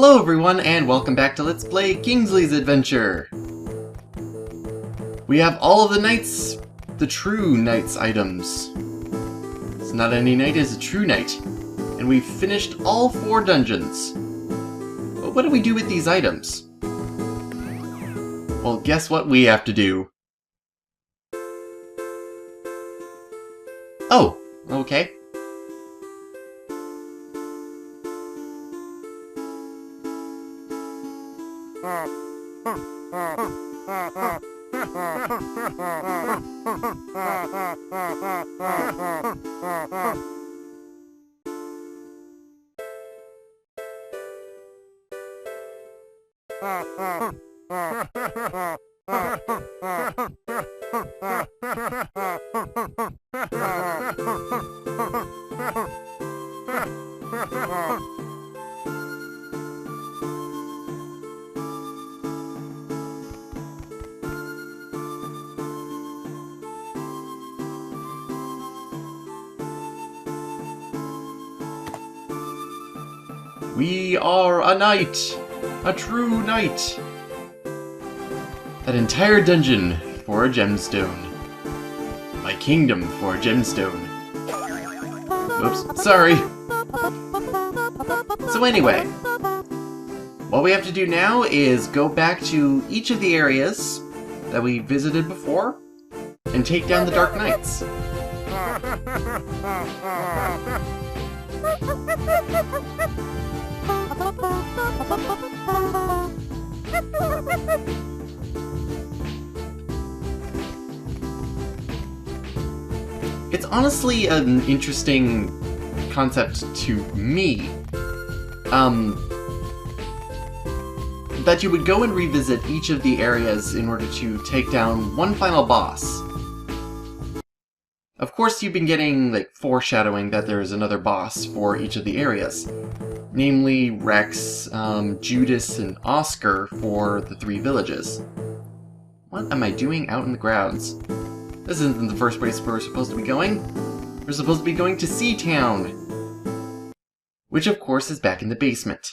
Hello everyone, and welcome back to Let's Play Kingsley's Adventure! We have all of the knights, the true knights items. It's not any knight is a true knight. And we've finished all 4 dungeons. But what do we do with these items? Well, guess what we have to do? Oh, okay. We are a knight! A true knight! That entire dungeon for a gemstone. My kingdom for a gemstone. Whoops, sorry! So anyway, what we have to do now is go back to each of the areas that we visited before and take down the Dark Knights. It's honestly an interesting concept to me, that you would go and revisit each of the areas in order to take down one final boss. Of course, you've been getting, like, foreshadowing that there is another boss for each of the areas. Namely, Rex, Judas, and Oscar for the 3 villages. What am I doing out in the grounds? This isn't the first place we're supposed to be going. We're supposed to be going to Sea Town, which of course is back in the basement.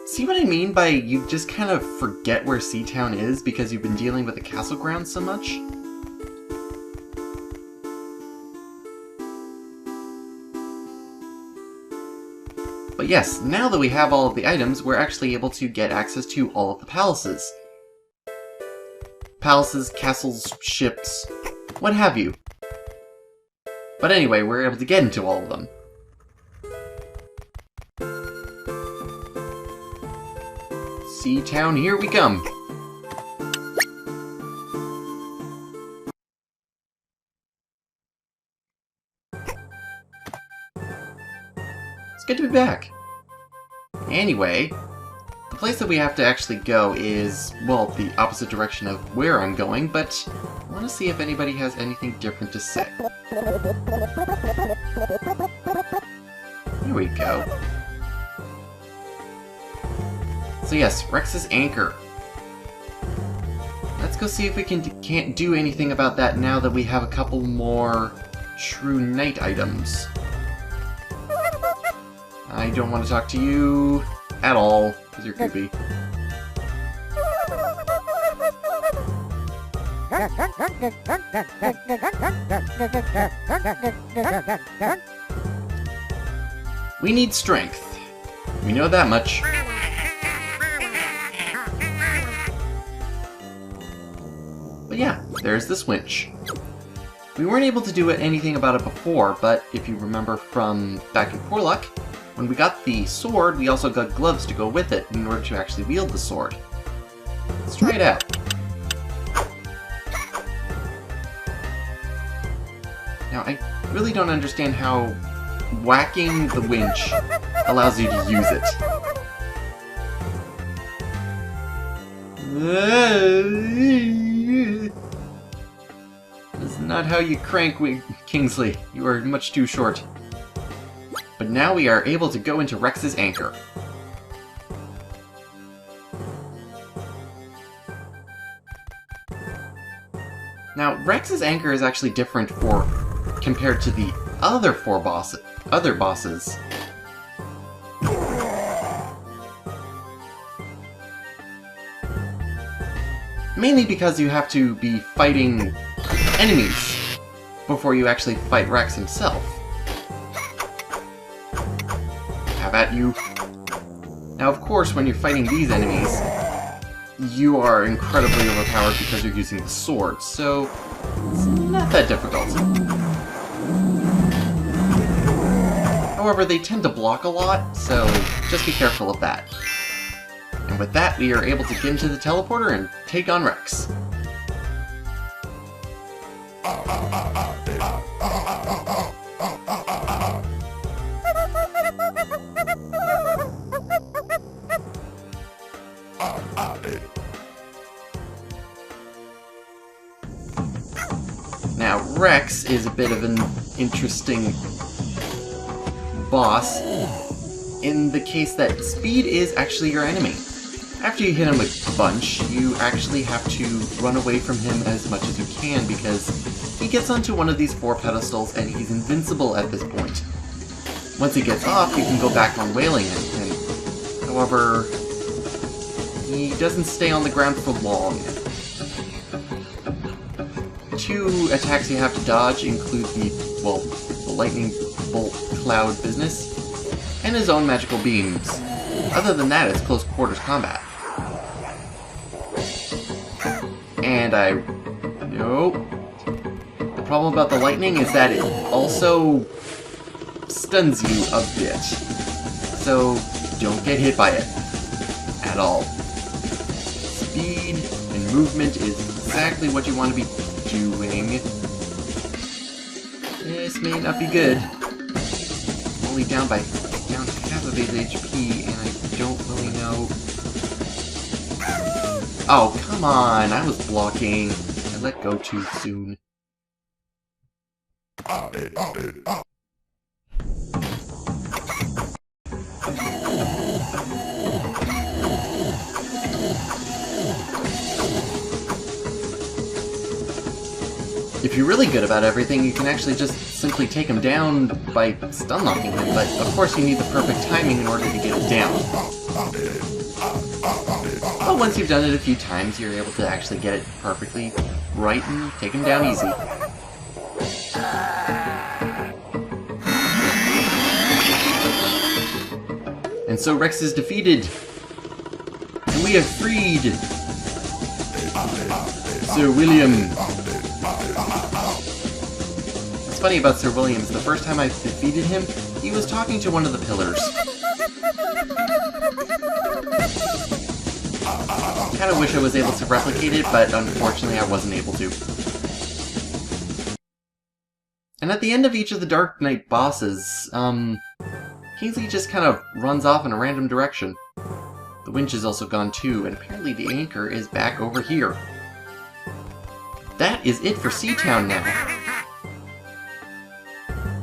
See what I mean by you just kind of forget where Sea Town is because you've been dealing with the castle grounds so much? But yes, now that we have all of the items, we're actually able to get access to all of the palaces. Palaces, castles, ships, what have you. But anyway, we're able to get into all of them. Sea Town, here we come! It's good to be back. Anyway, the place that we have to actually go is, well, the opposite direction of where I'm going, but I want to see if anybody has anything different to say. Here we go. So yes, Rex's Anchor. Let's go see if we can't do anything about that now that we have a couple more true knight items. I don't want to talk to you at all, because you're creepy. We need strength. We know that much. But yeah, there's this winch. We weren't able to do anything about it before, but if you remember from back in Porlock, when we got the sword, we also got gloves to go with it in order to actually wield the sword. Let's try it out. Now, I really don't understand how whacking the winch allows you to use it. That's not how you crank, Kingsley. You are much too short. But now we are able to go into Rex's Anchor. Now, Rex's Anchor is actually different compared to the other 4 bosses. other bosses. Mainly because you have to be fighting enemies before you actually fight Rex himself. Have at you. Now, of course, when you're fighting these enemies, you are incredibly overpowered because you're using the sword, so it's not that difficult. However, they tend to block a lot, so just be careful of that. And with that, we are able to get into the teleporter and take on Rex. Now, Rex is a bit of an interesting boss in the case that speed is actually your enemy. After you hit him a bunch, you actually have to run away from him as much as you can because he gets onto one of these 4 pedestals and he's invincible at this point. Once he gets off, you can go back on wailing him, however, he doesn't stay on the ground for long. 2 attacks you have to dodge include the lightning bolt cloud business, and his own magical beams. Other than that, it's close quarters combat. And nope. The problem about the lightning is that it also stuns you a bit. So don't get hit by it at all. Speed and movement is exactly what you want to be doing. This may not be good. I'm only down half of his HP, and I don't really know. Oh, come on! I was blocking. I let go too soon. If you're really good about everything, you can actually just simply take him down by stun locking him, but of course you need the perfect timing in order to get him down. But once you've done it a few times, you're able to actually get it perfectly right and take him down easy. And so Rex is defeated, and we have freed Sir William. What's funny about Sir William is the first time I defeated him, he was talking to one of the pillars. I kind of wish I was able to replicate it, but unfortunately I wasn't able to. And at the end of each of the Dark Knight bosses, Kingsley just kind of runs off in a random direction. The winch is also gone too, and apparently the anchor is back over here. That is it for Seatown now.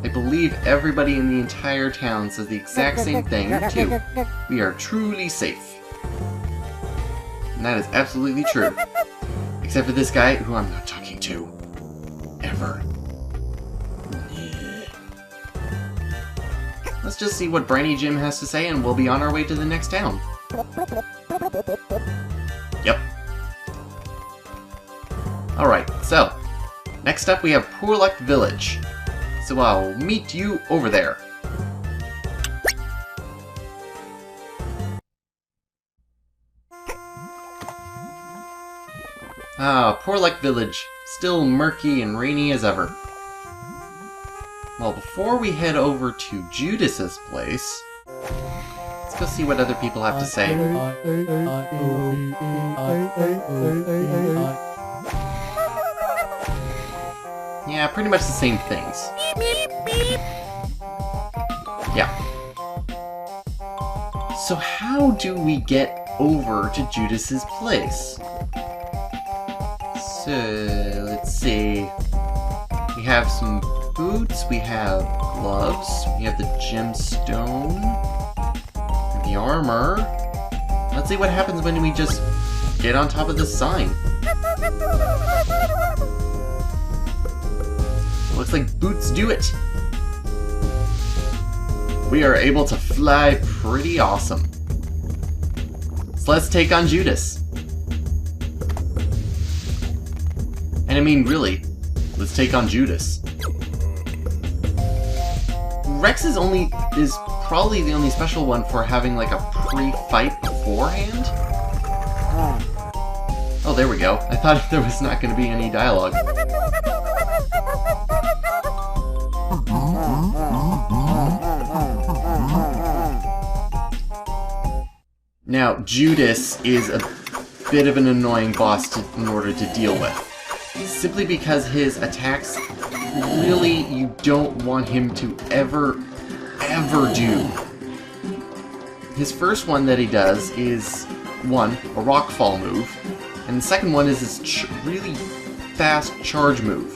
I believe everybody in the entire town says the exact same thing, too. We are truly safe. And that is absolutely true. Except for this guy, who I'm not talking to. Ever. Let's just see what Briny Jim has to say, and we'll be on our way to the next town. Yep. Alright, so, next up we have Rosary Village. So I'll meet you over there. Ah, Rosary Village. Still murky and rainy as ever. Well, before we head over to Judas's place, let's go see what other people have to say. Yeah, pretty much the same things. Yeah. So how do we get over to Judas's place? So, let's see. We have some boots, we have gloves, we have the gemstone, the armor. Let's see what happens when we just get on top of this sign. Looks like boots do it. we are able to fly pretty awesome. So let's take on Judas. And I mean, really, let's take on Judas. Rex is probably the only special one for having like a pre-fight beforehand. Oh, there we go. I thought there was not going to be any dialogue. Now, Judas is a bit of an annoying boss in order to deal with. Simply because his attacks, really, you don't want him to ever do. His first one that he does is, one, a rock fall move, and the second one is his really fast charge move.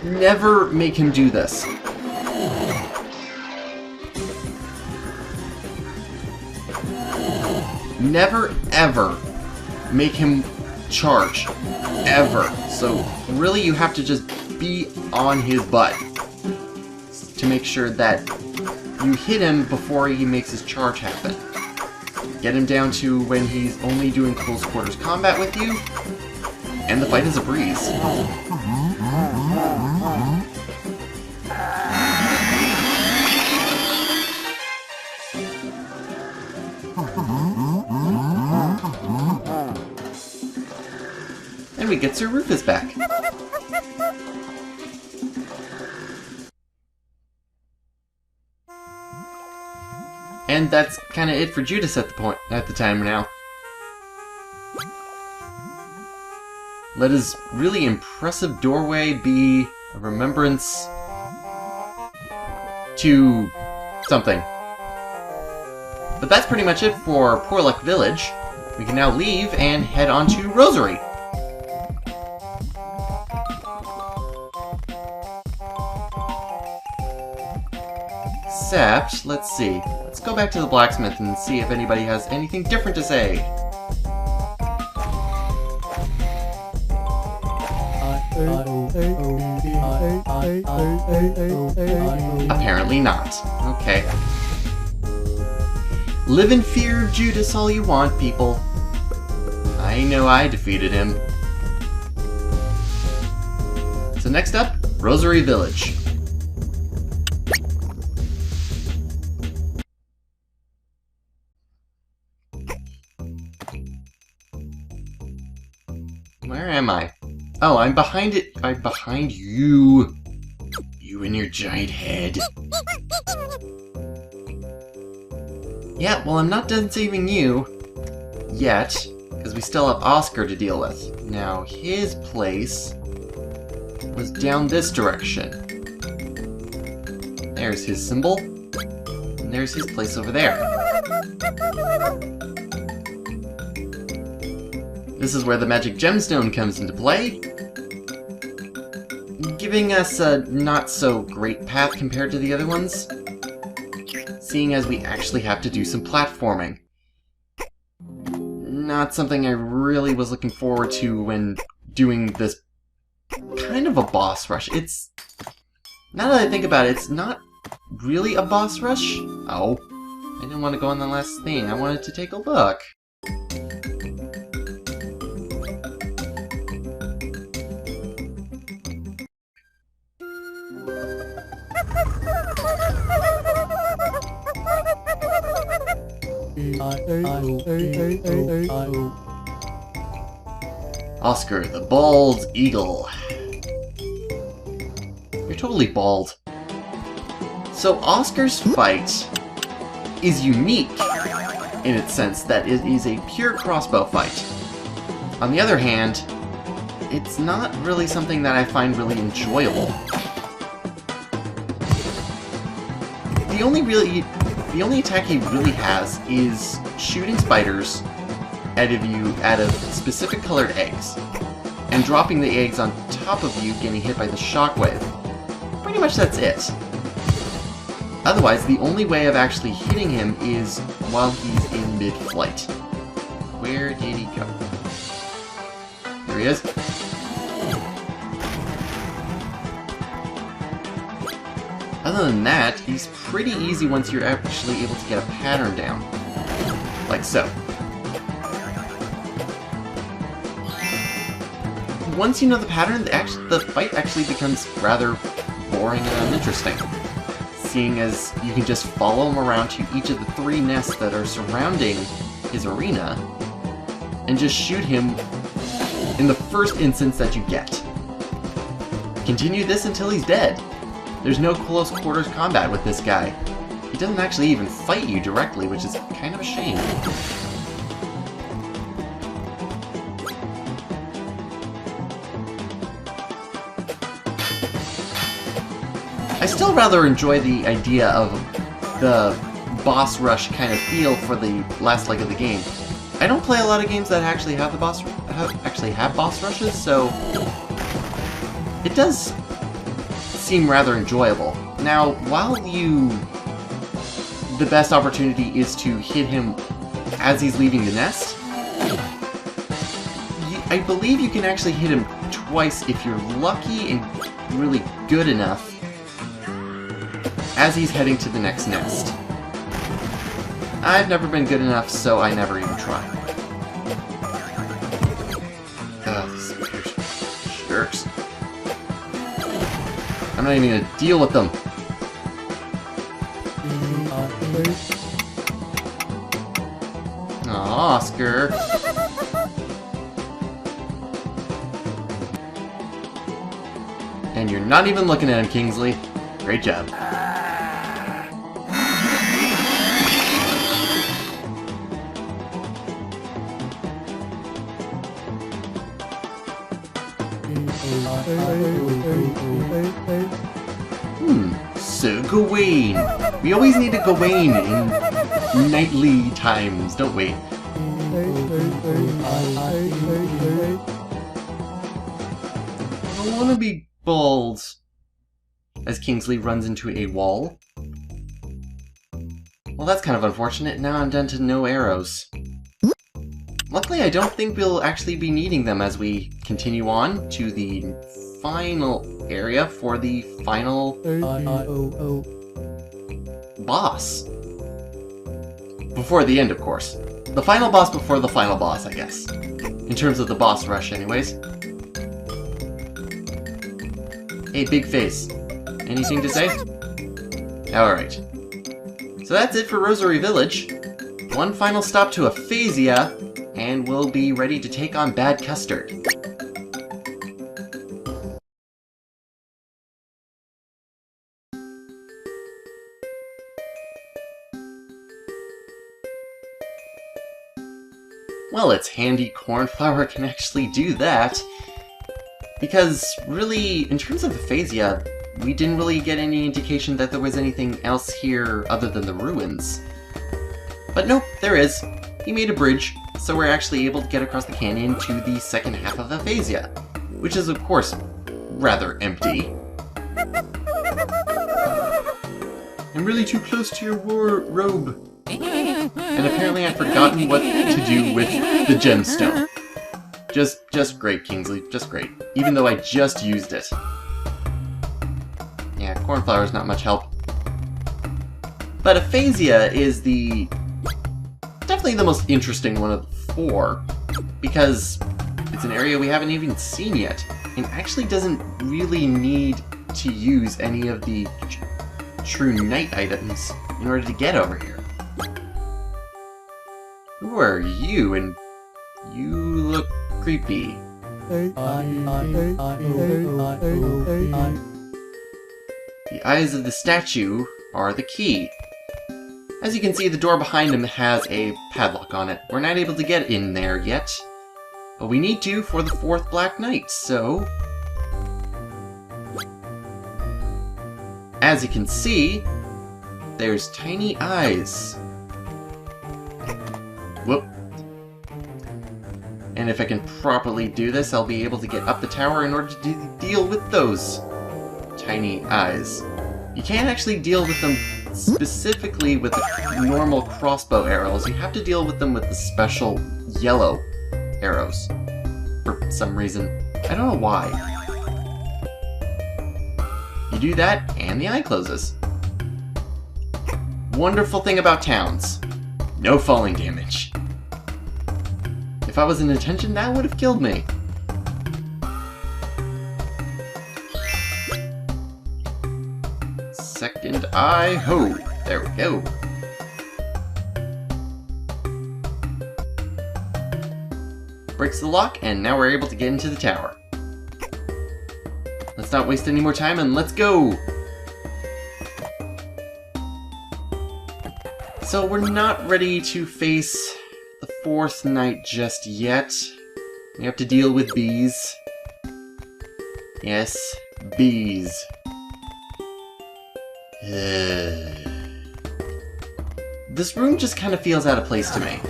Never make him do this. Never, ever make him charge. Ever. So, really, you have to just be on his butt to make sure that you hit him before he makes his charge happen. Get him down to when he's only doing close quarters combat with you, and the fight is a breeze. And we get Sir Rufus back. And that's kind of it for Judas at the time now. Let his really impressive doorway be a remembrance to something. But that's pretty much it for Poor Luck Village. We can now leave and head on to Rosary. Except, let's see. Let's go back to the blacksmith and see if anybody has anything different to say. Apparently not. Okay. Live in fear of Judas all you want, people. I know I defeated him. So next up, Rosary Village. Where am I? Oh, I'm behind it. I'm behind you. You and your giant head. Yeah, well, I'm not done saving you. Yet. Because we still have Oscar to deal with. Now, his place was down this direction. There's his symbol. And there's his place over there. This is where the magic gemstone comes into play, giving us a not-so-great path compared to the other ones, seeing as we actually have to do some platforming. Not something I really was looking forward to when doing this kind of a boss rush. It's... now that I think about it, it's not really a boss rush. Oh, I didn't want to go on the last thing. I wanted to take a look. Oscar, the bald eagle. You're totally bald. So Oscar's fight is unique in its sense that it is a pure crossbow fight. On the other hand, it's not really something that I find really enjoyable. The only attack he really has is shooting spiders out of specific colored eggs, and dropping the eggs on top of you, getting hit by the shockwave. Pretty much that's it. Otherwise, the only way of actually hitting him is while he's in mid-flight. Where did he go? There he is. Other than that, he's pretty easy once you're actually able to get a pattern down. Like so. Once you know the pattern, the fight actually becomes rather boring and uninteresting, seeing as you can just follow him around to each of the 3 nests that are surrounding his arena, and just shoot him in the first instance that you get. Continue this until he's dead. There's no close quarters combat with this guy. He doesn't actually even fight you directly, which is kind of a shame. I still rather enjoy the idea of the boss rush kind of feel for the last leg of the game. I don't play a lot of games that actually have the boss rushes, so it does seem rather enjoyable. Now, while the best opportunity is to hit him as he's leaving the nest, I believe you can actually hit him twice if you're lucky and really good enough as he's heading to the next nest. I've never been good enough, so I never even try. These jerks. I'm not even gonna deal with them. Aw, Oscar. And you're not even looking at him, Kingsley. Great job. So Gawain! We always need a Gawain in nightly times, don't we? I don't want to be bald. As Kingsley runs into a wall. Well, that's kind of unfortunate. Now I'm down to no arrows. Luckily, I don't think we'll actually be needing them as we continue on to the final area for the final boss. Before the end, of course. The final boss before the final boss, I guess. In terms of the boss rush, anyways. Hey, big face. Anything to say? Alright. So that's it for Rosary Village. One final stop to Aphasia, and we'll be ready to take on Bad Custard. Well, it's handy Cornflower can actually do that. Because, really, in terms of Aphasia, we didn't really get any indication that there was anything else here other than the ruins. But nope, there is. He made a bridge, so we're actually able to get across the canyon to the second half of Aphasia, which is, of course, rather empty. I'm really too close to your robe. And apparently I've forgotten what to do with the gemstone. Just great, Kingsley. Just great. Even though I just used it. Yeah, Cornflower's not much help. But Aphasia is definitely the most interesting one of the 4, because it's an area we haven't even seen yet, and actually doesn't really need to use any of the true night items in order to get over here. Who are you? And you look creepy. The eyes of the statue are the key. As you can see, the door behind him has a padlock on it. We're not able to get in there yet, but we need to for the 4th Black Knight, so... As you can see, there's tiny eyes. Whoop. And if I can properly do this, I'll be able to get up the tower in order to deal with those tiny eyes. You can't actually deal with them specifically with the normal crossbow arrows. You have to deal with them with the special yellow arrows. For some reason. I don't know why. You do that, and the eye closes. wonderful thing about towns. No falling damage. If I was in attention, that would have killed me. Second eye, ho! There we go. Breaks the lock, and now we're able to get into the tower. Let's not waste any more time, and let's go! So we're not ready to face the fourth night just yet. We have to deal with bees. Yes, bees. This room just kind of feels out of place to me.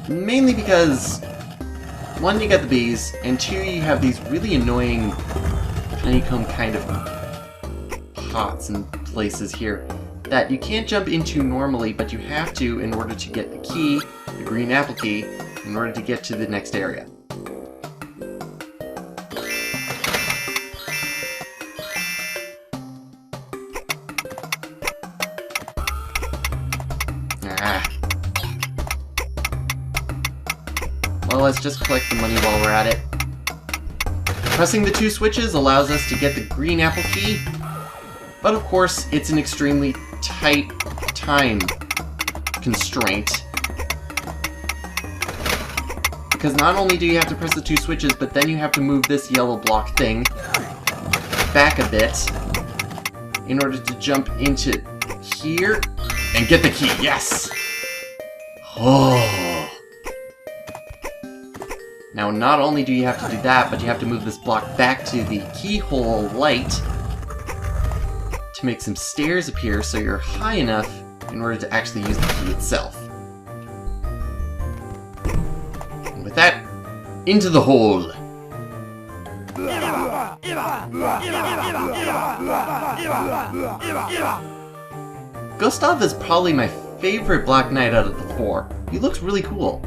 Mainly because, one, you got the bees, and two, you have these really annoying honeycomb kind of pots and places here that you can't jump into normally, but you have to in order to get the key, the green apple key, in order to get to the next area. Well, let's just collect the money while we're at it. Pressing the two switches allows us to get the green apple key, but of course, it's an extremely tight time constraint. Because not only do you have to press the two switches, but then you have to move this yellow block thing back a bit in order to jump into here and get the key. Yes! Oh. Now, not only do you have to do that, but you have to move this block back to the keyhole light to make some stairs appear so you're high enough in order to actually use the key itself. And with that, into the hole! Gustav is probably my favorite Black Knight out of the four. He looks really cool.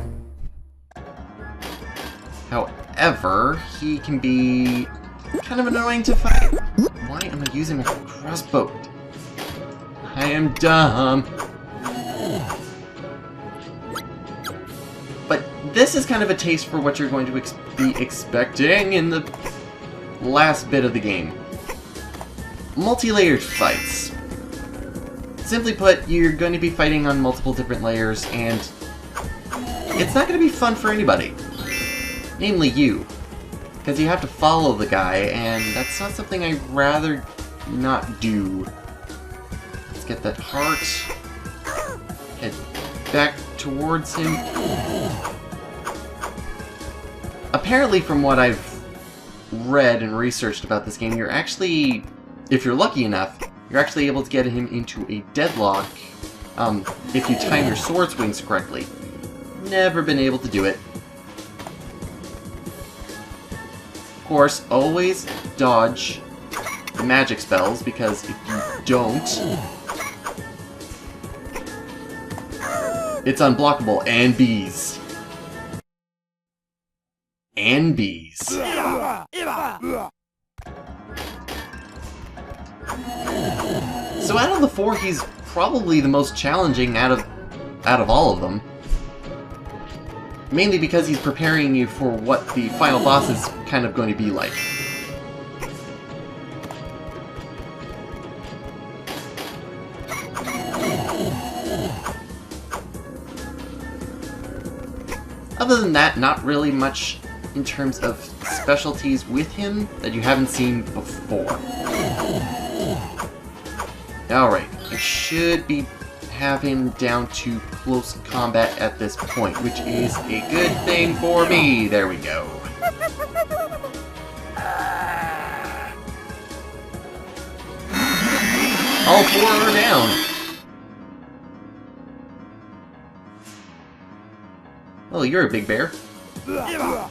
However, he can be kind of annoying to fight. Why am I using my crossbow? I am dumb. But this is kind of a taste for what you're going to be expecting in the last bit of the game. Multi-layered fights. Simply put, you're going to be fighting on multiple different layers, and it's not going to be fun for anybody. Namely you. Because you have to follow the guy, and that's not something I'd rather not do. Let's get that heart. Head back towards him. Apparently, from what I've read and researched about this game, you're actually, if you're lucky enough, you're actually able to get him into a deadlock if you time your sword swings correctly. Never been able to do it. Of course, always dodge the magic spells, because if you don't, it's unblockable. And bees. And bees. So out of the four, he's probably the most challenging out of all of them. Mainly because he's preparing you for what the final boss is kind of going to be like. Other than that, not really much in terms of specialties with him that you haven't seen before. Alright, I should have him down to close combat at this point, which is a good thing for me. There we go. All four are down. Oh, you're a big bear. Ira!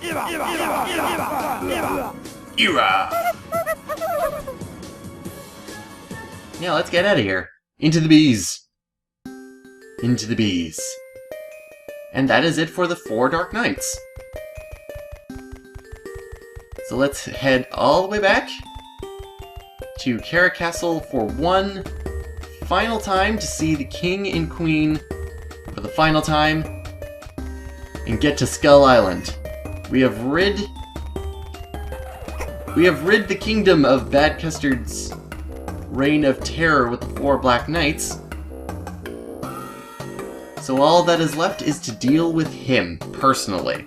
Yeah, let's get out of here. Into the bees. Into the bees. And that is it for the 4 Dark Knights. So let's head all the way back to Kara Castle for one final time to see the King and Queen for the final time and get to Skull Island. We have rid the kingdom of Bad Custard's reign of terror with the 4 Black Knights. So all that is left is to deal with him, personally.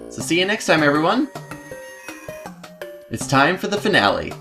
So see you next time, everyone! It's time for the finale.